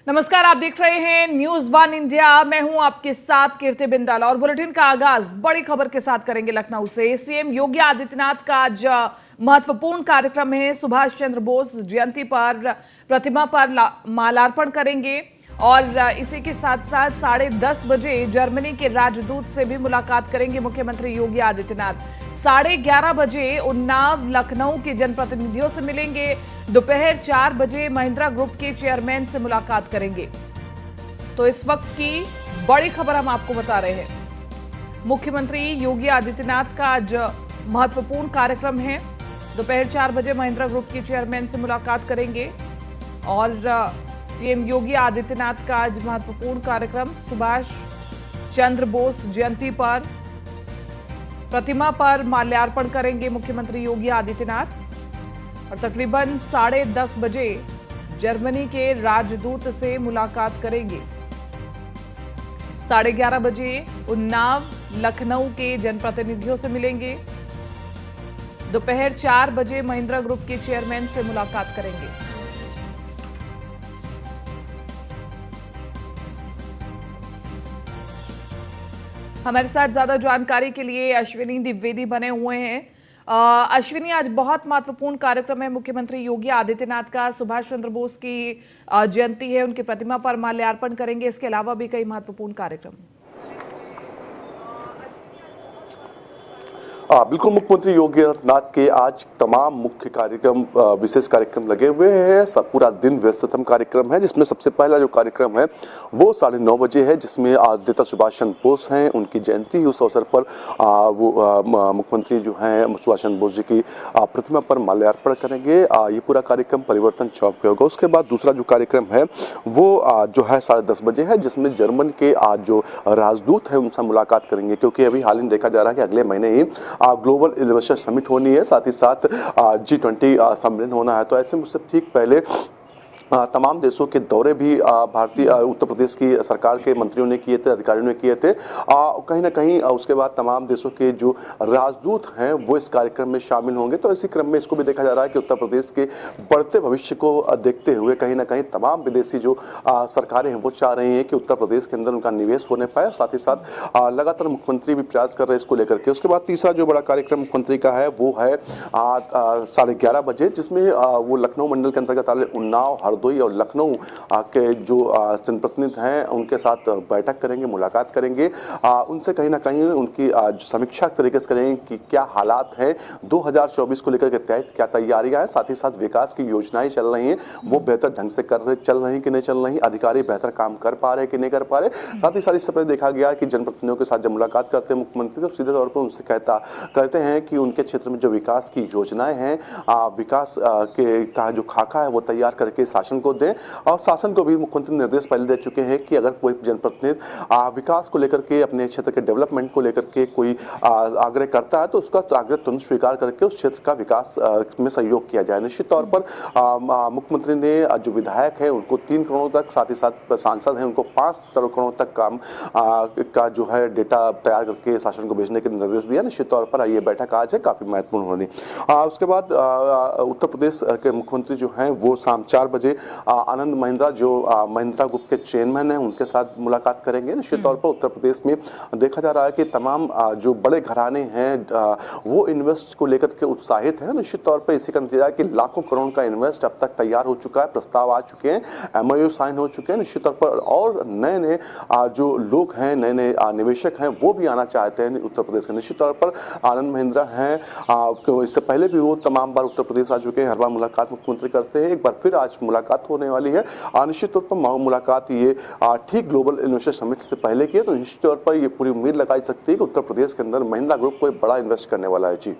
नमस्कार, आप देख रहे हैं न्यूज वन इंडिया। मैं हूं आपके साथ कीर्ति बिंदल और बुलेटिन का आगाज बड़ी खबर के साथ करेंगे लखनऊ से। सीएम योगी आदित्यनाथ का आज महत्वपूर्ण कार्यक्रम है। सुभाष चंद्र बोस जयंती पर प्रतिमा पर मालार्पण करेंगे और इसी के साथ साथ 10:30 बजे जर्मनी के राजदूत से भी मुलाकात करेंगे मुख्यमंत्री योगी आदित्यनाथ। 11:30 बजे उन्नाव लखनऊ के जनप्रतिनिधियों से मिलेंगे। दोपहर 4 बजे महिंद्रा ग्रुप के चेयरमैन से मुलाकात करेंगे। तो इस वक्त की बड़ी खबर हम आपको बता रहे हैं। मुख्यमंत्री योगी आदित्यनाथ का आज महत्वपूर्ण कार्यक्रम है। दोपहर 4 बजे महिंद्रा ग्रुप के चेयरमैन से मुलाकात करेंगे और सीएम योगी आदित्यनाथ का आज महत्वपूर्ण कार्यक्रम सुभाष चंद्र बोस जयंती पर प्रतिमा पर माल्यार्पण करेंगे मुख्यमंत्री योगी आदित्यनाथ और तकरीबन 10:30 बजे जर्मनी के राजदूत से मुलाकात करेंगे। 11:30 बजे उन्नाव लखनऊ के जनप्रतिनिधियों से मिलेंगे। दोपहर 4 बजे महिंद्रा ग्रुप के चेयरमैन से मुलाकात करेंगे। हमारे साथ ज्यादा जानकारी के लिए अश्विनी द्विवेदी बने हुए हैं। अश्विनी, आज बहुत महत्वपूर्ण कार्यक्रम है मुख्यमंत्री योगी आदित्यनाथ का। सुभाष चंद्र बोस की जयंती है, उनकी प्रतिमा पर माल्यार्पण करेंगे। इसके अलावा भी कई महत्वपूर्ण कार्यक्रम। बिल्कुल, मुख्यमंत्री योगी आदित्यनाथ के आज तमाम मुख्य कार्यक्रम, विशेष कार्यक्रम लगे हुए हैं। सब पूरा दिन व्यस्ततम कार्यक्रम है, जिसमें सबसे पहला जो कार्यक्रम है वो 9:30 बजे है, जिसमें नेता सुभाष चंद्र बोस हैं, उनकी जयंती। उस अवसर पर मुख्यमंत्री जो हैं सुभाष चंद्र बोस जी की प्रतिमा पर माल्यार्पण करेंगे। ये पूरा कार्यक्रम परिवर्तन चौक पे होगा। उसके बाद दूसरा जो कार्यक्रम है वो जो है 10:30 बजे है, जिसमें जर्मन के आज जो राजदूत हैं उनसे मुलाकात करेंगे, क्योंकि अभी हाल ही देखा जा रहा है कि अगले महीने ही ग्लोबल इन्वेस्टर समिट होनी है, साथ ही साथ G20 सम्मेलन होना है। तो ऐसे में उससे ठीक पहले तमाम देशों के दौरे भी भारतीय उत्तर प्रदेश की सरकार के मंत्रियों ने किए थे, अधिकारियों ने किए थे। कहीं ना कहीं उसके बाद तमाम देशों के जो राजदूत हैं वो इस कार्यक्रम में शामिल होंगे। तो इसी क्रम में इसको भी देखा जा रहा है कि उत्तर प्रदेश के बढ़ते भविष्य को देखते हुए कहीं ना कहीं तमाम विदेशी जो सरकारें हैं वो चाह रही हैं कि उत्तर प्रदेश के अंदर उनका निवेश होने पाए। साथ ही साथ लगातार मुख्यमंत्री भी प्रयास कर रहे हैं इसको लेकर के। उसके बाद तीसरा जो बड़ा कार्यक्रम मुख्यमंत्री का है वो है 11:30 बजे, जिसमें वो लखनऊ मंडल के अंतर्गत आने उन्नाव, हरदोई और लखनऊ के जो जनप्रतिनिधि हैं उनके साथ बैठक करेंगे, मुलाकात करेंगे। उनसे कहीं ना कहीं उनकी समीक्षा तरीके से करेंगे कि क्या हालात हैं 2024 को लेकर के तहत, क्या तैयारियां हैं, साथ ही साथ विकास की योजनाएं चल रही हैं वो बेहतर ढंग से चल रही कि नहीं चल रही, अधिकारी बेहतर काम कर पा रहे कि नहीं कर पा रहे। साथ ही साथ इस पर देखा गया कि जनप्रतिनिधियों के साथ जब मुलाकात करते हैं मुख्यमंत्री तो सीधे तौर पर उनसे कहते हैं कि उनके क्षेत्र में जो विकास की योजनाएं हैं, विकास का जो खाका है वो तैयार करके शासन को दें। और शासन को भी मुख्यमंत्री निर्देश पहले दे चुके हैं कि अगर कोई जनप्रतिनिधि विकास को लेकर के, अपने क्षेत्र के डेवलपमेंट को लेकर के कोई आग्रह करता है तो उसका आग्रह तुरंत स्वीकार करके उस क्षेत्र का विकास में सहयोग किया जाए। निश्चित तौर पर मुख्यमंत्री ने जो विधायक है उनको 3 करोड़ तक, साथ ही साथ सांसद हैं उनको 5 करोड़ तक काम का जो है डेटा तैयार करके शासन को भेजने के निर्देश दिया। निश्चित तौर पर ये बैठक आज है काफी महत्वपूर्ण होनी। उसके बाद उत्तर प्रदेश के मुख्यमंत्री जो हैं वो शाम 4 बजे आनंद महिंद्रा जो महिंद्रा ग्रुप के चेयरमैन हैं उनके साथ मुलाकात करेंगे। निश्चित तौर पर उत्तर प्रदेश में देखा जा रहा है कि तमाम जो बड़े घराने हैं वो इन्वेस्ट को लेकर के उत्साहित हैं। निश्चित तौर पर इसी का नतीजा है कि लाखों करोड़ का इन्वेस्ट अब तक तैयार हो चुका है, प्रस्ताव आ चुके हैं, MOU साइन हो चुके हैं। निश्चित तौर पर और नए नए जो लोग हैं, नए नए निवेशक हैं वो भी आना चाहते हैं उत्तर प्रदेश के। निश्चित तौर पर आनंद महिंद्रा हैं, इससे पहले भी वो तमाम बार उत्तर प्रदेश आ चुके हैं, हर बार मुलाकात मुख्यमंत्री करते हैं। एक बार फिर आज मुलाकात होने वाली है। निश्चित तौर पर मुलाकात ये ठीक ग्लोबल इन्वेस्टर समिट से पहले की है, तो निश्चित तौर पर ये पूरी उम्मीद लगाई सकती है कि उत्तर प्रदेश के अंदर महिंद्रा ग्रुप कोई बड़ा इन्वेस्ट करने वाला है। जी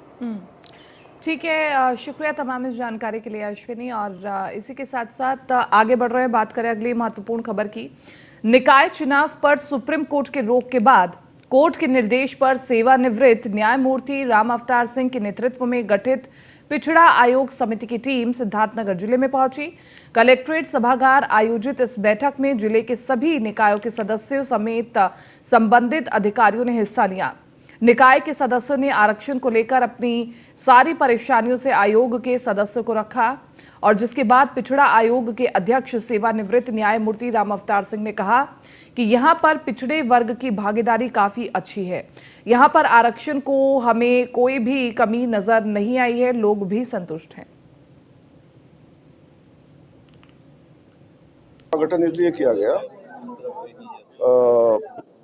ठीक है, शुक्रिया तमाम इस जानकारी के लिए अश्विनी। और इसी के साथ साथ आगे बढ़ रहे हैं, बात करें अगली महत्वपूर्ण खबर की। निकाय चुनाव पर सुप्रीम कोर्ट के रोक के बाद कोर्ट के निर्देश पर सेवानिवृत्त न्यायमूर्ति राम अवतार सिंह के नेतृत्व में गठित पिछड़ा आयोग समिति की टीम सिद्धार्थनगर जिले में पहुंची। कलेक्ट्रेट सभागार आयोजित इस बैठक में जिले के सभी निकायों के सदस्यों समेत संबंधित अधिकारियों ने हिस्सा लिया। निकाय के सदस्यों ने आरक्षण को लेकर अपनी सारी परेशानियों से आयोग के सदस्यों को रखा और जिसके बाद पिछड़ा आयोग के अध्यक्ष सेवानिवृत्त न्यायमूर्ति राम अवतार सिंह ने कहा कि यहां पर पिछड़े वर्ग की भागीदारी काफी अच्छी है। यहां पर आरक्षण को हमें कोई भी कमी नजर नहीं आई है, लोग भी संतुष्ट हैं। गठन इसलिए किया गया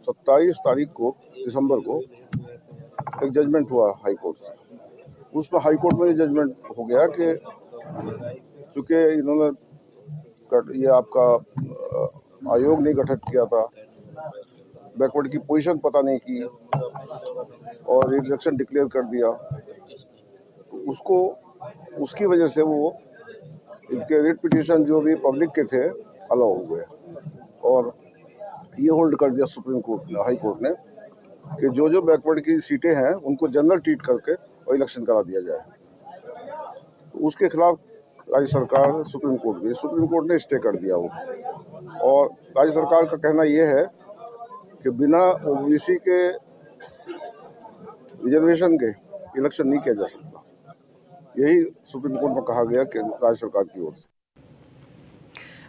27 तारीख को दिसंबर को एक जजमेंट हुआ हाई कोर्ट से। उसमें हाई कोर्ट में ये जजमेंट हो गया कि चूंकि इन्होंने ये आपका आयोग नहीं गठित किया था, बैकवर्ड की पोजीशन पता नहीं की और इलेक्शन डिक्लेयर कर दिया, तो उसको उसकी वजह से वो इनके रिट पिटीशन जो भी पब्लिक के थे अलाउ हो गया और ये होल्ड कर दिया सुप्रीम कोर्ट ने, हाई कोर्ट ने, कि जो बैकवर्ड की सीटें हैं उनको जनरल ट्रीट करके और इलेक्शन करा दिया जाए। तो उसके खिलाफ राज्य सरकार सुप्रीम कोर्ट ने स्टे कर दिया वो, और राज्य सरकार का कहना ये है कि बिना ओबीसी के रिजर्वेशन के इलेक्शन नहीं किया जा सकता। यही सुप्रीम कोर्ट में कहा गया कि राज्य सरकार की ओर से।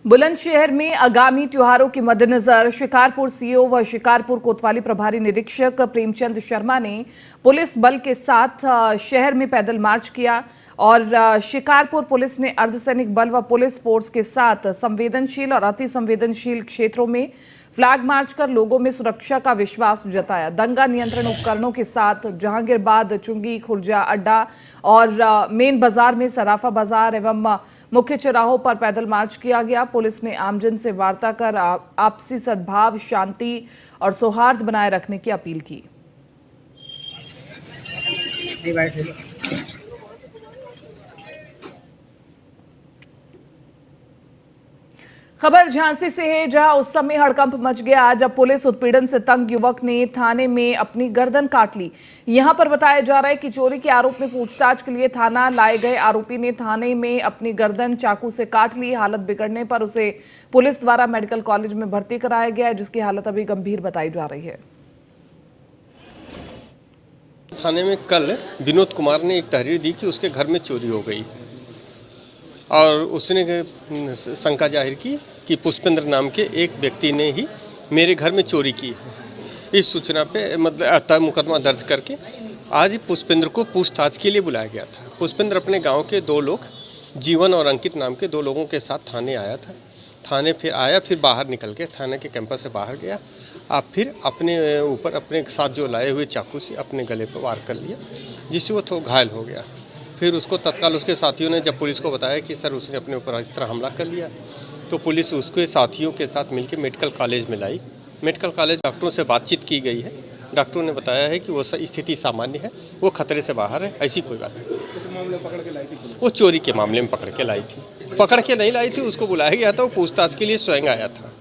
बुलंदशहर में आगामी त्योहारों के मद्देनजर शिकारपुर सीओ व शिकारपुर कोतवाली प्रभारी निरीक्षक प्रेमचंद शर्मा ने पुलिस बल के साथ शहर में पैदल मार्च किया और शिकारपुर पुलिस ने अर्धसैनिक बल व पुलिस फोर्स के साथ संवेदनशील और अति संवेदनशील क्षेत्रों में फ्लैग मार्च कर लोगों में सुरक्षा का विश्वास जताया। दंगा नियंत्रण उपकरणों के साथ जहांगीरबाद, चुंगी, खुर्जा अड्डा और मेन बाजार में सराफा बाजार एवं मुख्य चौराहों पर पैदल मार्च किया गया। पुलिस ने आमजन से वार्ता कर आपसी सद्भाव, शांति और सौहार्द बनाए रखने की अपील की। खबर झांसी से है, जहां उस समय हड़कंप मच गया जब पुलिस उत्पीड़न से तंग युवक ने थाने में अपनी गर्दन काट ली। यहां पर बताया जा रहा है कि चोरी के आरोप में पूछताछ के लिए थाना लाए गए आरोपी ने थाने में अपनी गर्दन चाकू से काट ली। हालत बिगड़ने पर उसे पुलिस द्वारा मेडिकल कॉलेज में भर्ती कराया गया है, जिसकी हालत अभी गंभीर बताई जा रही है। थाने में कल विनोद कुमार ने एक तहरीर दी कि उसके घर में चोरी हो गई और उसने शंका जाहिर की कि पुष्पेंद्र नाम के एक व्यक्ति ने ही मेरे घर में चोरी की है। इस सूचना पे मतलब मुकदमा दर्ज करके आज पुष्पेंद्र को पूछताछ के लिए बुलाया गया था। पुष्पेंद्र अपने गांव के 2 लोग, जीवन और अंकित नाम के 2 लोगों के साथ थाने आया था। थाने फिर आया, फिर बाहर निकल के थाने के कैंपस से बाहर गया। आप फिर अपने ऊपर अपने साथ जो लाए हुए चाकू से अपने गले पर वार कर लिया, जिससे वो थोड़ा घायल हो गया। फिर उसको तत्काल उसके साथियों ने जब पुलिस को बताया कि सर उसने अपने ऊपर इस तरह हमला कर लिया, तो पुलिस उसके साथियों के साथ मिलकर मेडिकल कॉलेज में लाई। मेडिकल कॉलेज डॉक्टरों से बातचीत की गई है। डॉक्टरों ने बताया है कि वो स्थिति सामान्य है, वो खतरे से बाहर है, ऐसी कोई बात नहीं। किस मामले पकड़ के लाई थी? वो चोरी के मामले में पकड़ के लाई थी। पकड़ के नहीं लाई थी, उसको बुलाया गया था, वो पूछताछ के लिए स्वयं आया था।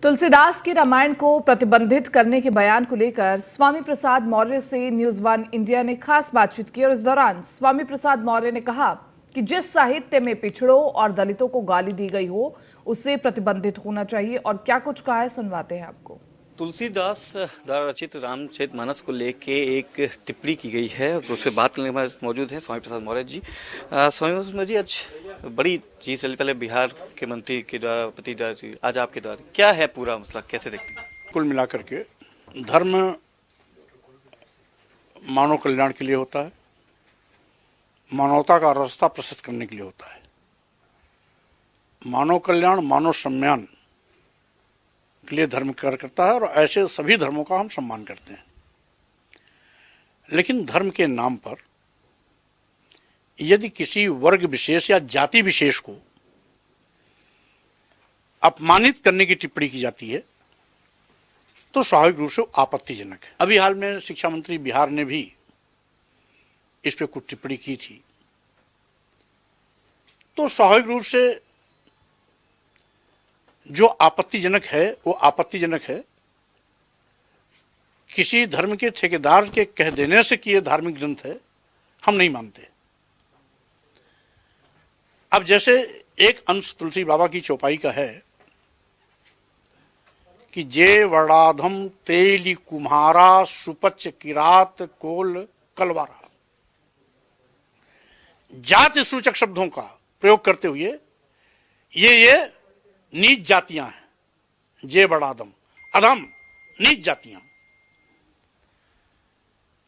तुलसीदास की रामायण को प्रतिबंधित करने के बयान को लेकर स्वामी प्रसाद मौर्य से न्यूज़ 1 इंडिया ने खास बातचीत की और इस दौरान स्वामी प्रसाद मौर्य ने कहा कि जिस साहित्य में पिछड़ों और दलितों को गाली दी गई हो उसे प्रतिबंधित होना चाहिए। और क्या कुछ कहा है, सुनवाते हैं आपको। तुलसीदास द्वारा रचित रामचरितमानस को लेके एक टिप्पणी की गई है, तो उससे बात करने के बाद मौजूद हैं स्वामी प्रसाद मौर्य जी। स्वामी प्रसाद जी, आज बड़ी चीज चली, पहले बिहार के मंत्री के द्वारा पति द्वारा, आज आपके द्वारा, क्या है पूरा मसला, कैसे देखते हैं? कुल मिलाकर के धर्म मानव कल्याण के लिए होता है, मानवता का रास्ता प्रशस्त करने के लिए होता है। मानव कल्याण, मानव सम्मान के लिए धर्म कार्य करता है और ऐसे सभी धर्मों का हम सम्मान करते हैं। लेकिन धर्म के नाम पर यदि किसी वर्ग विशेष या जाति विशेष को अपमानित करने की टिप्पणी की जाती है तो स्वाभाविक रूप से आपत्तिजनक है। अभी हाल में शिक्षा मंत्री बिहार ने भी इस पे कुछ टिप्पणी की थी, तो स्वाभाविक रूप से जो आपत्तिजनक है वो आपत्तिजनक है। किसी धर्म के ठेकेदार के कह देने से कि ये धार्मिक ग्रंथ है, हम नहीं मानते। अब जैसे एक अंश तुलसी बाबा की चौपाई का है कि जे वर्णाधम तेली कुम्हारा सुपच किरात कोल कलवारा, जाति सूचक शब्दों का प्रयोग करते हुए ये नीच जातियां हैं, जे बड़ा अधम, अधम नीच जातियां।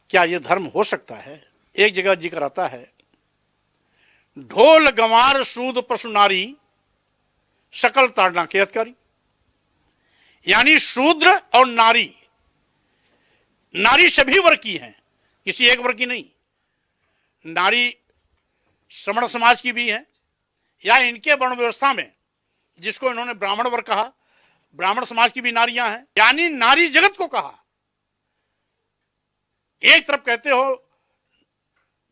क्या ये धर्म हो सकता है? एक जगह जिक्र आता है, ढोल गंवार सूद पशु नारी सकल ताड़ना के अधिकारी। यानी शूद्र और नारी, नारी सभी वर्ग की हैं, किसी एक वर्ग की नहीं। नारी श्रमण समाज की भी है, या इनके वर्ण व्यवस्था में जिसको इन्होंने ब्राह्मण वर्ग कहा, ब्राह्मण समाज की भी नारियां हैं। यानी नारी जगत को कहा। एक तरफ कहते हो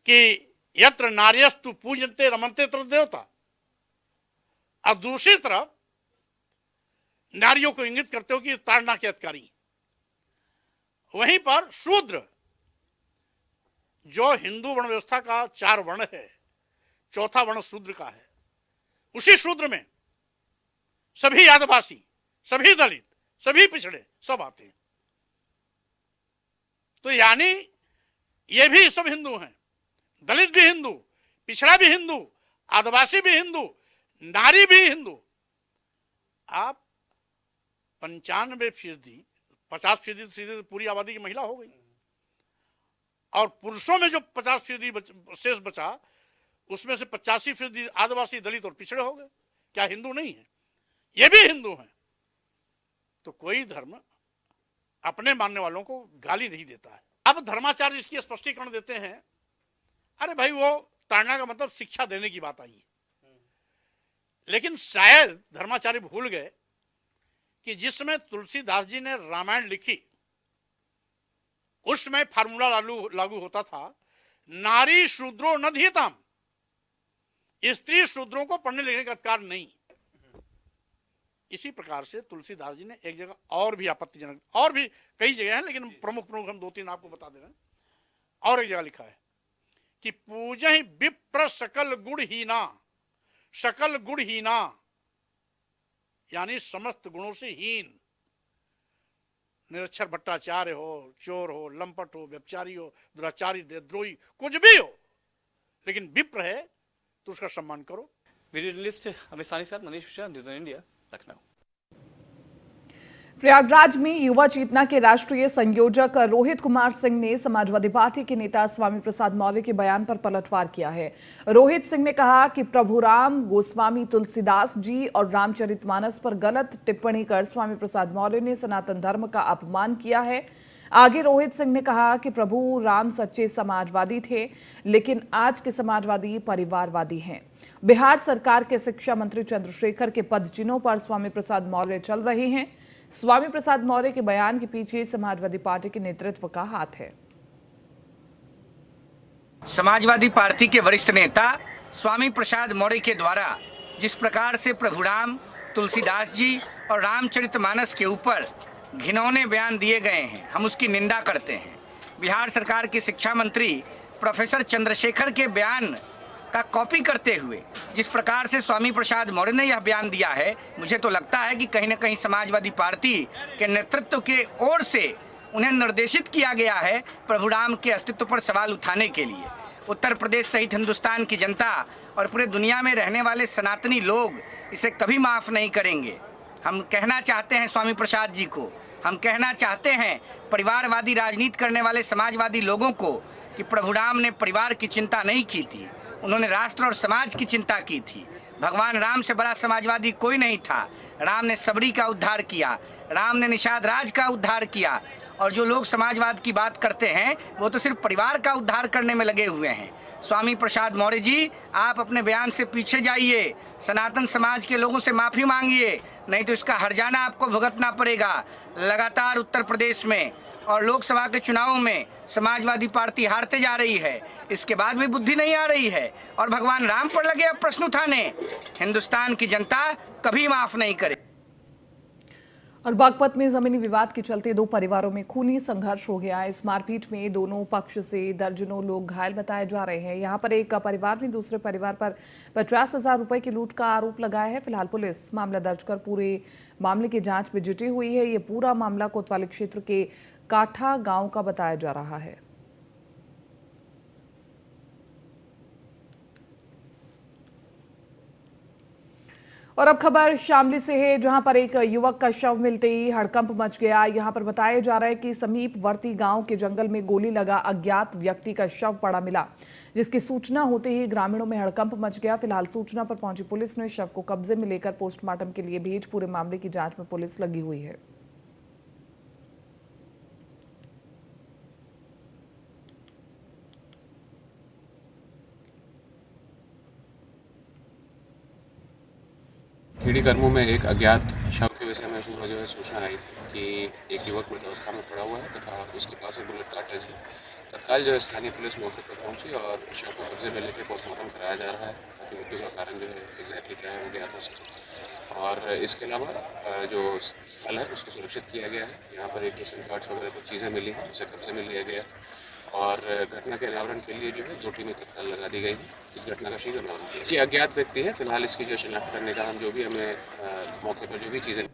कि यत्र नार्यस्तु पूजन्ते रमन्ते तत्र देवता, और दूसरी तरफ नारियों को इंगित करते हो कि ताड़ना के अधिकारी। वहीं पर शूद्र, जो हिंदू वर्ण व्यवस्था का 4 वर्ण है, चौथा वर्ण शूद्र का है, उसी शूद्र में सभी आदिवासी, सभी दलित, सभी पिछड़े सब आते हैं। तो यानी ये भी सब हिंदू हैं, दलित भी हिंदू, पिछड़ा भी हिंदू, आदिवासी भी हिंदू, नारी भी हिंदू। आप 95%, 50% सीधे पूरी आबादी की महिला हो गई, और पुरुषों में जो 50% शेष बचा, उसमें से 85% आदिवासी, दलित और पिछड़े हो गए। क्या हिंदू नहीं है? ये भी हिंदू हैं। तो कोई धर्म अपने मानने वालों को गाली नहीं देता है। अब धर्माचार्य इसकी स्पष्टीकरण देते हैं, अरे भाई वो ताड़ना का मतलब शिक्षा देने की बात आई है, लेकिन शायद धर्माचार्य भूल गए कि जिस समय तुलसीदास जी ने रामायण लिखी, उस समय फार्मूला लागू होता था, नारी शूद्रो न धीयताम, स्त्री शूद्रों को पढ़ने लिखने का अधिकार नहीं। इसी प्रकार से तुलसीदास जी ने एक जगह और भी आपत्तिजनक, और भी कई जगह हैं, लेकिन प्रमुख हम 2-3 आपको बता दे रहे हैं। और एक जगह लिखा है कि पूजहि विप्र सकल गुणहीना, सकल गुणहीना यानी समस्त गुणों से हीन। निरक्षर भट्टाचार्य हो, चोर हो, लंपट हो, व्यभिचारी हो, दुराचारी, देशद्रोही, कुछ भी हो, लेकिन विप्र है तो उसका सम्मान करो। वीडियो जर्नलिस्ट अमित सानी साहब, मनीष मिश्रा, न्यूज़ इंडिया, लखनऊ। प्रयागराज में युवा चेतना के राष्ट्रीय संयोजक रोहित कुमार सिंह ने समाजवादी पार्टी के नेता स्वामी प्रसाद मौर्य के बयान पर पलटवार किया है। रोहित सिंह ने कहा कि प्रभुराम गोस्वामी तुलसीदास जी और रामचरितमानस पर गलत टिप्पणी कर स्वामी प्रसाद मौर्य ने सनातन धर्म का अपमान किया है। आगे रोहित सिंह ने कहा कि प्रभु राम सच्चे समाजवादी थे, लेकिन आज के समाजवादी परिवारवादी हैं। बिहार सरकार के शिक्षा मंत्री चंद्रशेखर के पदचिन्हों पर स्वामी प्रसाद मौर्य चल रहे हैं। स्वामी प्रसाद मौर्य के बयान के पीछे समाजवादी पार्टी के नेतृत्व का हाथ है। समाजवादी पार्टी के वरिष्ठ नेता स्वामी प्रसाद मौर्य के द्वारा जिस प्रकार से प्रभुराम, तुलसीदास जी और रामचरितमानस के ऊपर घिनौने बयान दिए गए हैं, हम उसकी निंदा करते हैं। बिहार सरकार के शिक्षा मंत्री प्रोफेसर चंद्रशेखर के बयान का कॉपी करते हुए जिस प्रकार से स्वामी प्रसाद मौर्य ने यह बयान दिया है, मुझे तो लगता है कि कहीं न कहीं समाजवादी पार्टी के नेतृत्व के ओर से उन्हें निर्देशित किया गया है प्रभुराम के अस्तित्व पर सवाल उठाने के लिए। उत्तर प्रदेश सहित हिंदुस्तान की जनता और पूरे दुनिया में रहने वाले सनातनी लोग इसे कभी माफ़ नहीं करेंगे। हम कहना चाहते हैं स्वामी प्रसाद जी को, हम कहना चाहते हैं परिवारवादी राजनीति करने वाले समाजवादी लोगों को कि प्रभुराम ने परिवार की चिंता नहीं की थी, उन्होंने राष्ट्र और समाज की चिंता की थी। भगवान राम से बड़ा समाजवादी कोई नहीं था। राम ने सबरी का उद्धार किया, राम ने निषाद राज का उद्धार किया, और जो लोग समाजवाद की बात करते हैं वो तो सिर्फ परिवार का उद्धार करने में लगे हुए हैं। स्वामी प्रसाद मौर्य जी, आप अपने बयान से पीछे जाइए, सनातन समाज के लोगों से माफ़ी मांगिए, नहीं तो इसका हर्जाना आपको भुगतना पड़ेगा। लगातार उत्तर प्रदेश में और लोकसभा के चुनावों में समाजवादी पार्टी हारते जा रही है, इसके बाद भी बुद्धि नहीं आ रही है और भगवान राम पर लगे अब प्रश्न उठाने। हिंदुस्तान की जनता कभी माफ़ नहीं करे। और बागपत में जमीनी विवाद के चलते 2 परिवारों में खूनी संघर्ष हो गया। इस मारपीट में दोनों पक्ष से दर्जनों लोग घायल बताए जा रहे हैं। यहां पर एक परिवार ने दूसरे परिवार पर 50,000 रुपए की लूट का आरोप लगाया है। फिलहाल पुलिस मामला दर्ज कर पूरे मामले की जांच में जुटी हुई है। ये पूरा मामला कोतवाली क्षेत्र के काठा गांव का बताया जा रहा है। और अब खबर शामली से है, जहां पर एक युवक का शव मिलते ही हड़कंप मच गया। यहां पर बताया जा रहा है कि समीपवर्ती गांव के जंगल में गोली लगा अज्ञात व्यक्ति का शव पड़ा मिला, जिसकी सूचना होते ही ग्रामीणों में हड़कंप मच गया। फिलहाल सूचना पर पहुंची पुलिस ने शव को कब्जे में लेकर पोस्टमार्टम के लिए भेज पूरे मामले की जांच में पुलिस लगी हुई है। खेड़ी कर्मों में एक अज्ञात शव के विषय में सुबह जो है सूचना आई थी कि एक युवक मृत अवस्था में पड़ा हुआ है तथा उसके पास एक बुलेट कार्ट्रिज है। तत्काल जो है स्थानीय पुलिस मौके पर पहुंची और शव को कब्जे में लेकर पोस्टमार्टम कराया जा रहा है ताकि मृत्यु का कारण जो है एग्जैक्टली क्या है वो ज्ञात हो सके। और इसके अलावा जो स्थल है उसको सुरक्षित किया गया है। यहाँ पर एक सिम कार्ड्स वगैरह कुछ चीज़ें मिली हैं, उसे कब्जे में लिया गया और घटना के निवारण के लिए जो है 2 टीमें तत्काल लगा दी गई हैं। इस घटना का शीघ्र निवारण किया। ये अज्ञात व्यक्ति है। फिलहाल इसकी जो शिनाख्त करने का हम जो भी हमें मौके पर जो भी चीज़ें।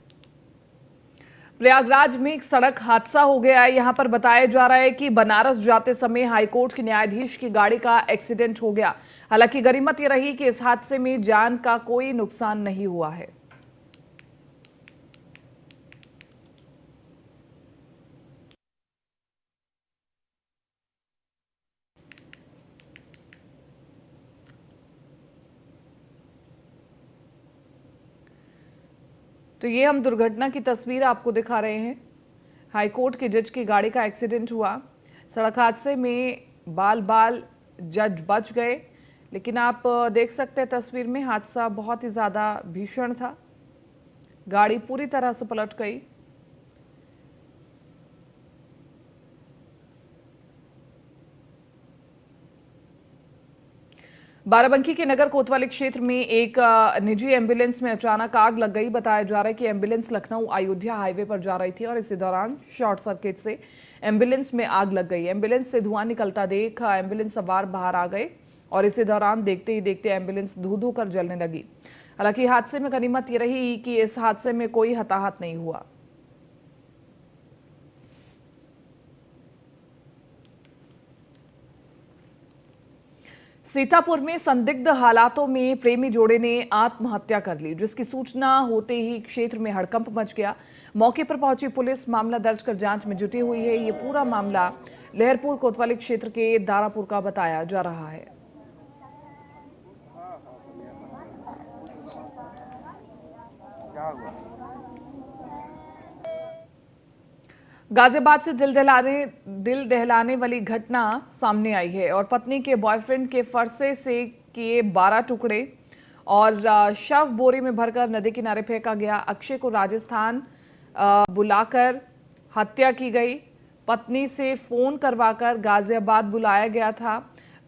प्रयागराज में एक सड़क हादसा हो गया है। यहां पर बताया जा रहा है कि बनारस जाते समय हाईकोर्ट के न्यायाधीश की गाड़ी का एक्सीडेंट हो गया। हालांकि गनीमत यह रही कि इस हादसे में जान का कोई नुकसान नहीं हुआ है। तो ये हम दुर्घटना की तस्वीर आपको दिखा रहे हैं। हाईकोर्ट के जज की गाड़ी का एक्सीडेंट हुआ। सड़क हादसे में बाल जज बच गए, लेकिन आप देख सकते हैं तस्वीर में हादसा बहुत ही ज़्यादा भीषण था। गाड़ी पूरी तरह से पलट गई। बाराबंकी के नगर कोतवाली क्षेत्र में एक निजी एम्बुलेंस में अचानक आग लग गई। बताया जा रहा है कि एम्बुलेंस लखनऊ अयोध्या हाईवे पर जा रही थी और इसी दौरान शॉर्ट सर्किट से एम्बुलेंस में आग लग गई। एम्बुलेंस से धुआं निकलता देख एम्बुलेंस सवार बाहर आ गए और इसी दौरान देखते ही देखते एम्बुलेंस धू कर जलने लगी। हालांकि हादसे में गनीमत ये रही कि इस हादसे में कोई हताहत नहीं हुआ। सीतापुर में संदिग्ध हालातों में प्रेमी जोड़े ने आत्महत्या कर ली, जिसकी सूचना होते ही क्षेत्र में हड़कंप मच गया। मौके पर पहुंची पुलिस मामला दर्ज कर जांच में जुटी हुई है। ये पूरा मामला लहरपुर कोतवाली क्षेत्र के दारापुर का बताया जा रहा है। गाजियाबाद से दिल दहलाने वाली घटना सामने आई है और पत्नी के बॉयफ्रेंड के फरसे से किए 12 टुकड़े और शव बोरी में भरकर नदी किनारे फेंका गया। अक्षय को राजस्थान बुलाकर हत्या की गई। पत्नी से फोन करवाकर गाजियाबाद बुलाया गया था।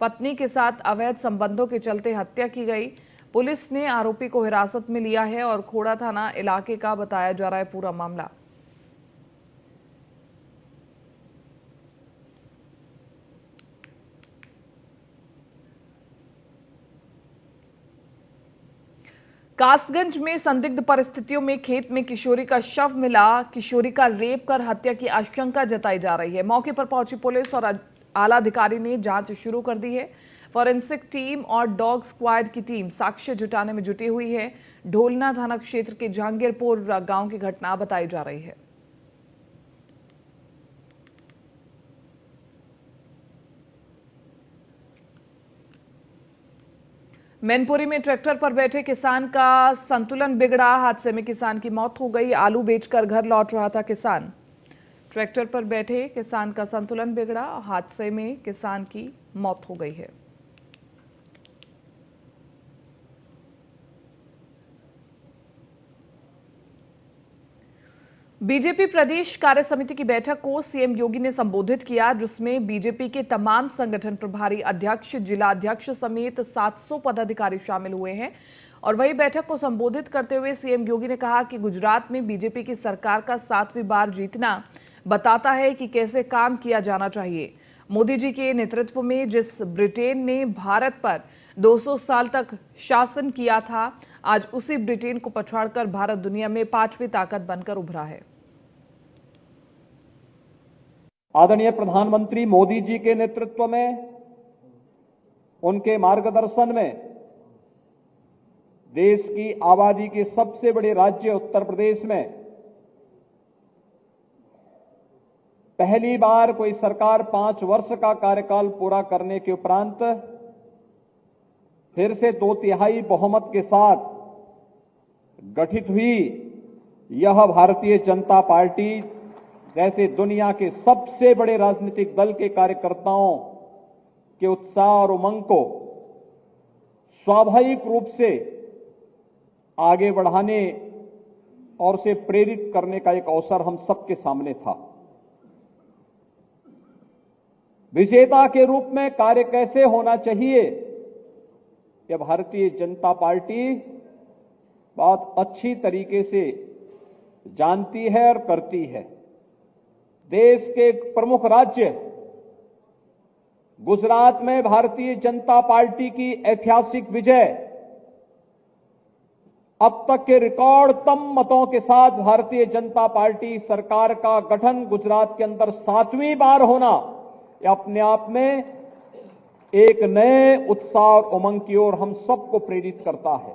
पत्नी के साथ अवैध संबंधों के चलते हत्या की गई। पुलिस ने आरोपी को हिरासत में लिया है और खोड़ा थाना इलाके का बताया जा रहा है पूरा मामला। कासगंज में संदिग्ध परिस्थितियों में खेत में किशोरी का शव मिला। किशोरी का रेप कर हत्या की आशंका जताई जा रही है। मौके पर पहुंची पुलिस और आला अधिकारी ने जांच शुरू कर दी है। फॉरेंसिक टीम और डॉग स्क्वाड की टीम साक्ष्य जुटाने में जुटी हुई है। ढोलना थाना क्षेत्र के जहांगीरपुर गांव की घटना बताई जा रही है। मैनपुरी में ट्रैक्टर पर बैठे किसान का संतुलन बिगड़ा। हादसे में किसान की मौत हो गई। आलू बेचकर घर लौट रहा था किसान। ट्रैक्टर पर बैठे किसान का संतुलन बिगड़ा। हादसे में किसान की मौत हो गई है। बीजेपी प्रदेश कार्य समिति की बैठक को सीएम योगी ने संबोधित किया, जिसमें बीजेपी के तमाम संगठन प्रभारी अध्यक्ष, जिला अध्यक्ष समेत 700 पदाधिकारी शामिल हुए हैं। और वही बैठक को संबोधित करते हुए सीएम योगी ने कहा कि गुजरात में बीजेपी की सरकार का 7वीं बार जीतना बताता है कि कैसे काम किया जाना चाहिए। मोदी जी के नेतृत्व में जिस ब्रिटेन ने भारत पर 200 साल तक शासन किया था, आज उसी ब्रिटेन को पछाड़कर भारत दुनिया में 5वीं ताकत बनकर उभरा है। आदरणीय प्रधानमंत्री मोदी जी के नेतृत्व में, उनके मार्गदर्शन में देश की आबादी के सबसे बड़े राज्य उत्तर प्रदेश में पहली बार कोई सरकार 5 वर्ष का कार्यकाल पूरा करने के उपरांत फिर से 2/3 बहुमत के साथ गठित हुई यह भारतीय जनता पार्टी जैसे दुनिया के सबसे बड़े राजनीतिक दल के कार्यकर्ताओं के उत्साह और उमंग को स्वाभाविक रूप से आगे बढ़ाने और उसे प्रेरित करने का एक अवसर हम सबके सामने था। विजेता के रूप में कार्य कैसे होना चाहिए, यह भारतीय जनता पार्टी बहुत अच्छी तरीके से जानती है और करती है। देश के एक प्रमुख राज्य गुजरात में भारतीय जनता पार्टी की ऐतिहासिक विजय, अब तक के रिकॉर्डतम मतों के साथ भारतीय जनता पार्टी सरकार का गठन गुजरात के अंदर 7वीं बार होना, यह अपने आप में एक नए उत्साह और उमंग की ओर हम सबको प्रेरित करता है।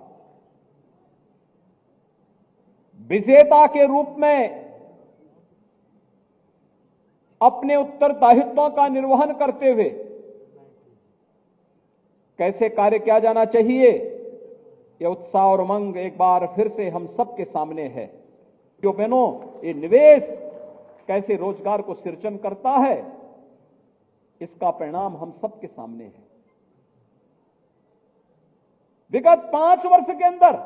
विजेता के रूप में अपने उत्तरदायित्वों का निर्वहन करते हुए कैसे कार्य किया जाना चाहिए, यह उत्साह और उमंग एक बार फिर से हम सबके सामने है। जो बहनों, ये निवेश कैसे रोजगार को सृजन करता है, इसका परिणाम हम सबके सामने है। विगत 5 वर्ष के अंदर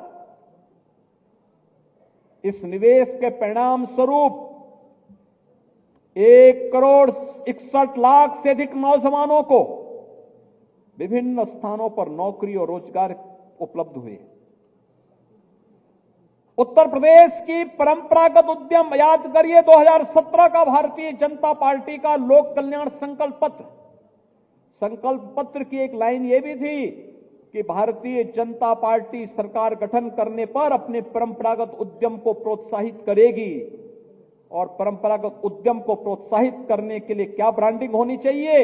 इस निवेश के परिणाम स्वरूप 1,61,00,000 से अधिक नौजवानों को विभिन्न स्थानों पर नौकरी और रोजगार उपलब्ध हुए। उत्तर प्रदेश की परंपरागत उद्यम, याद करिए 2017 का भारतीय जनता पार्टी का लोक कल्याण संकल्प पत्र की एक लाइन यह भी थी कि भारतीय जनता पार्टी सरकार गठन करने पर अपने परंपरागत उद्यम को प्रोत्साहित करेगी। और परंपरागत उद्यम को प्रोत्साहित करने के लिए क्या ब्रांडिंग होनी चाहिए,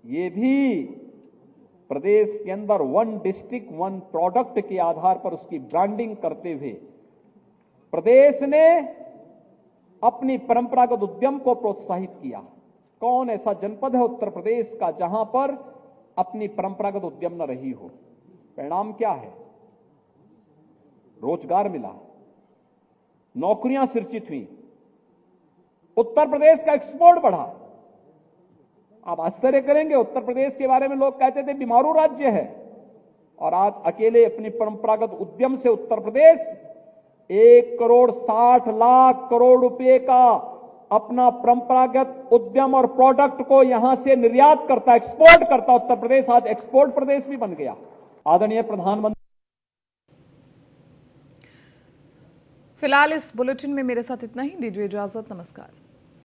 ये भी प्रदेश के अंदर 1 डिस्ट्रिक्ट 1 प्रोडक्ट के आधार पर उसकी ब्रांडिंग करते हुए प्रदेश ने अपनी परंपरागत उद्यम को प्रोत्साहित किया। कौन ऐसा जनपद है उत्तर प्रदेश का जहां पर अपनी परंपरागत उद्यम न रही हो? परिणाम क्या है? रोजगार मिला, नौकरियां सृजित हुई, उत्तर प्रदेश का एक्सपोर्ट बढ़ा। आप आश्चर्य करेंगे, उत्तर प्रदेश के बारे में लोग कहते थे बीमारू राज्य है, और आज अकेले अपनी परंपरागत उद्यम से उत्तर प्रदेश 1,60,00,000 करोड़ रुपए का अपना परंपरागत उद्यम और प्रोडक्ट को यहां से निर्यात करता, एक्सपोर्ट करता। उत्तर प्रदेश आज एक्सपोर्ट प्रदेश भी बन गया। आदरणीय प्रधानमंत्री, फिलहाल इस बुलेटिन में मेरे साथ इतना ही। दीजिए इजाजत, नमस्कार।